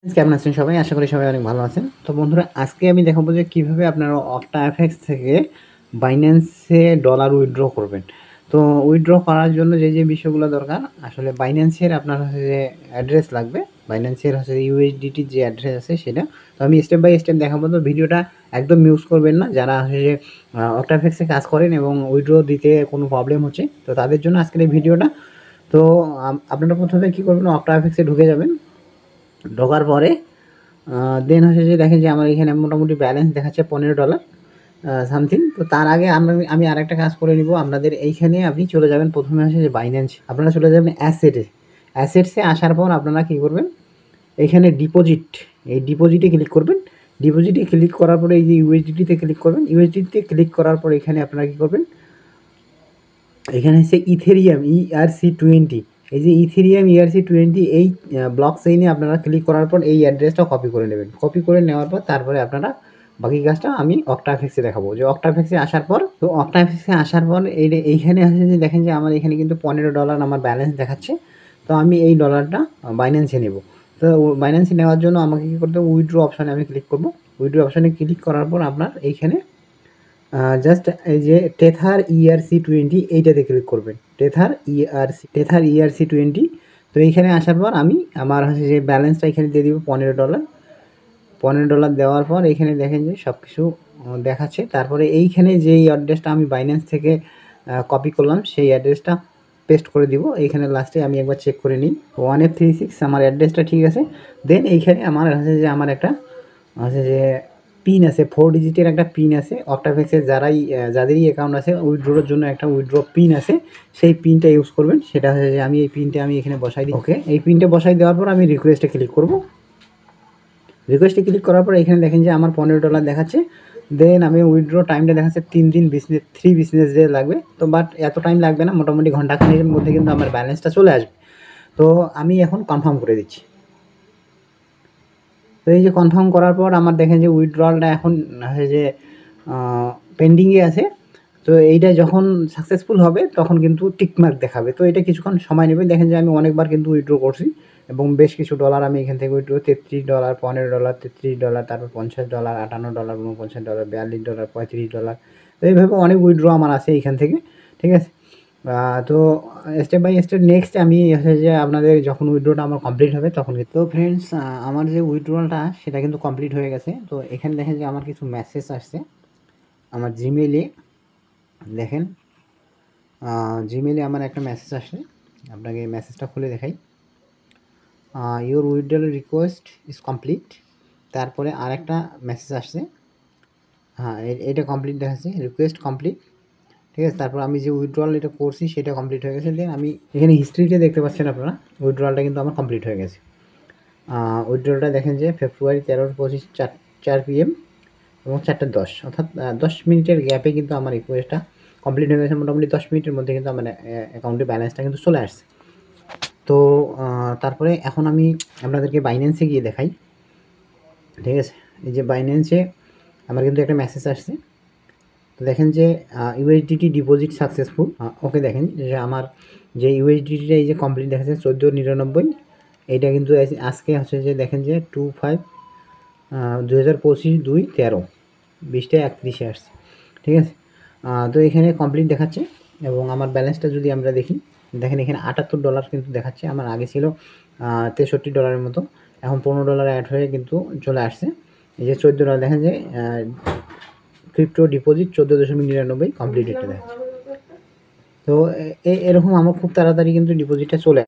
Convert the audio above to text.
কেমন আছেন সবাই? আশা করি সবাই অনেক ভালো আছেন। তো বন্ধুরা, আজকে আমি দেখাবো যে কিভাবে আপনারা অক্টাএফএক্স থেকে বাইন্যান্সে ডলার উইথড্র করবেন। তো উইথড্র করার জন্য যে বিষয়গুলো দরকার, আসলে বাইন্যান্সের আপনার হচ্ছে যে অ্যাড্রেস লাগবে। বাইন্যান্সের হচ্ছে ইউএসডিটির যে অ্যাড্রেস আছে সেটা। তো আমি স্টেপ বাই স্টেপ দেখাবো, তো ভিডিওটা একদম মিস করবেন না। যারা হচ্ছে যে অক্টাএফএক্সে কাজ করেন এবং উইথড্র দিতে কোনো প্রবলেম হচ্ছে, তো তাদের জন্য আজকের এই ভিডিওটা। তো আপনারা প্রথমে কী করবেন, অক্টাএফএক্সে ঢুকে যাবেন। ঢোকার পরে দেন হচ্ছে যে দেখেন যে আমার এখানে মোটামুটি ব্যালেন্স দেখাচ্ছে $15 সামথিং। তো তার আগে আমি আরেকটা কাজ করে নিব। আপনাদের এইখানে আপনি চলে যাবেন, প্রথমে হচ্ছে যে বাইন্যান্স, আপনারা চলে যাবেন অ্যাসেটসে আসার পর আপনারা কী করবেন, এইখানে ডিপোজিট, এই ডিপোজিটে ক্লিক করবেন। ডিপোজিটে ক্লিক করার পরে এই যে ইউএসডিটিতে ক্লিক করবেন। ইউএসডিটিতে ক্লিক করার পর এখানে আপনারা কী করবেন, এখানে হচ্ছে ইথেরিয়াম ERC20, এই যে ইথেরিয়াম ERC20 এই ব্লক চেইনে আপনারা ক্লিক করার পর এই অ্যাড্রেসটা কপি করে নেবেন। কপি করে নেওয়ার পর তারপরে আপনারা বাকি কাজটা আমি অক্টাএফএক্সে দেখাবো। যে অক্টাএফএক্সে আসার পর, তো অক্টাএফএক্সে আসার পর এইখানে আছে যে দেখেন যে আমার এখানে কিন্তু $15 আমার ব্যালেন্স দেখাচ্ছে। তো আমি এই ডলারটা বাইন্যান্সে নেব। তো বাইন্যান্সে নেওয়ার জন্য আমাকে কী করতে হবে, উইথড্র অপশানে আমি ক্লিক করব। উইথড্র অপশানে ক্লিক করার পর আপনার এইখানে জাস্ট এই যে টেথার ERC20 এইটাতে ক্লিক করবেন। Tether ERC20। তো এইখানে আসার পর আমি আমার হচ্ছে যে ব্যালেন্সটা এখানে দিয়ে দিব $15 দেওয়ার পর এইখানে দেখেন যে সব কিছু দেখাচ্ছে। তারপরে এইখানে যেই অ্যাড্রেসটা আমি বাইন্যান্স থেকে কপি করলাম সেই অ্যাড্রেসটা পেস্ট করে দিব। এইখানে লাস্টে আমি একবার চেক করে নিই, 1836 আমার অ্যাড্রেসটা ঠিক আছে। দেন এইখানে আমার হচ্ছে যে আমার একটা হচ্ছে যে পিন আছে, 4 ডিজিটের একটা পিন আছে। অক্টাএফএক্সের যাদেরই অ্যাকাউন্ট আছে, উইথড্রোর জন্য একটা উইথড্র পিন আছে, সেই পিনটা ইউজ করবেন। সেটা হচ্ছে যে আমি এই পিনটা আমি এখানে বসাই দিই। ওকে, এই পিনটা বসাই দেওয়ার পর আমি রিকোয়েস্টে ক্লিক করব। রিকোয়েস্টে ক্লিক করার পর এখানে দেখেন যে আমার $15 দেখাচ্ছে। দেন আমি উইথড্র টাইমটা দেখাচ্ছে 3 বিজনেস ডে লাগবে। তো বাট এত টাইম লাগবে না, মোটামুটি ঘন্টাখানেকের মধ্যে কিন্তু আমার ব্যালেন্সটা চলে আসবে। তো আমি এখন কনফার্ম করে দিচ্ছি। তো এই যে কনফার্ম করার পর আমার দেখেন যে উইথড্রলটা এখন হচ্ছে যে পেন্ডিংয়ে আছে। তো এইটা যখন সাকসেসফুল হবে তখন কিন্তু টিকমার্ক দেখাবে। তো এটা কিছুক্ষণ সময় নেবে। দেখেন যে আমি অনেকবার কিন্তু উইথড্র করছি এবং বেশ কিছু ডলার আমি এখান থেকে উইথড্র, $33, $15, $33, তারপর $50, $58, $49, $42, $35। তো এইভাবে অনেক উইথড্র আমার আছে এইখান থেকে, ঠিক আছে। তো স্টেপ বাই স্টেপ নেক্সট আমি হচ্ছে যে আপনাদের যখন উইথড্রটা আমার কমপ্লিট হবে তখন। তো ফ্রেন্ডস, আমার যে উইথড্রলটা সেটা কিন্তু কমপ্লিট হয়ে গেছে। তো এখানে দেখেন যে আমার কিছু মেসেজ আসছে আমার জিমেইলে। দেখেন জিমেইলে আমার একটা মেসেজ আসে, আপনাকে মেসেজটা খুলে দেখাই। Your withdrawal request is complete. তারপরে আরেকটা মেসেজ আসছে, হ্যাঁ এটা কমপ্লিট দেখাচ্ছে, রিকোয়েস্ট কমপ্লিট, ঠিক আছে। তারপর আমি যে উইথড্রল এটা করছি সেটা কমপ্লিট হয়ে গেছে। দেন আমি এখানে হিস্ট্রিতে দেখতে পাচ্ছেন আপনারা, উইথড্রলটা কিন্তু আমার কমপ্লিট হয়ে গেছে। উইথড্রলটা দেখেন যে February 13-25 4 PM এবং 4:10, অর্থাৎ 10 মিনিটের গ্যাপে কিন্তু আমার রিকোয়েস্টটা কমপ্লিট হয়ে গেছে। মোটামুটি 10 মিনিটের মধ্যে কিন্তু আমার অ্যাকাউন্টে ব্যালেন্সটা কিন্তু চলে আসছে। তো তারপরে এখন আমি আপনাদেরকে বাইন্যান্সে গিয়ে দেখাই, ঠিক আছে। এই যে বাইন্যান্সে আমার কিন্তু একটা মেসেজ আসছে। তো দেখেন যে ইউএসডিটি ডিপোজিট সাকসেসফুল। ওকে, দেখেন যে আমার যে ইউএসডিটিটা এই যে কমপ্লিট দেখাচ্ছে 14.99, এইটা কিন্তু আজকে হচ্ছে যে দেখেন যে 2025 20 আসছে, ঠিক আছে। তো এখানে কমপ্লিট দেখাচ্ছে এবং আমার ব্যালেন্সটা যদি আমরা দেখি, দেখেন এখানে $78 কিন্তু দেখাচ্ছে। আমার আগে ছিল $63 মতো, এখন $15 অ্যাড হয়ে কিন্তু চলে আসছে। এই যে $14 দেখেন যে ক্রিপ্টো ডিপোজিট 14.99 কমপ্লিট এটা দেখাচ্ছে। তো এরকম আমার খুব তাড়াতাড়ি কিন্তু ডিপোজিটটা চলে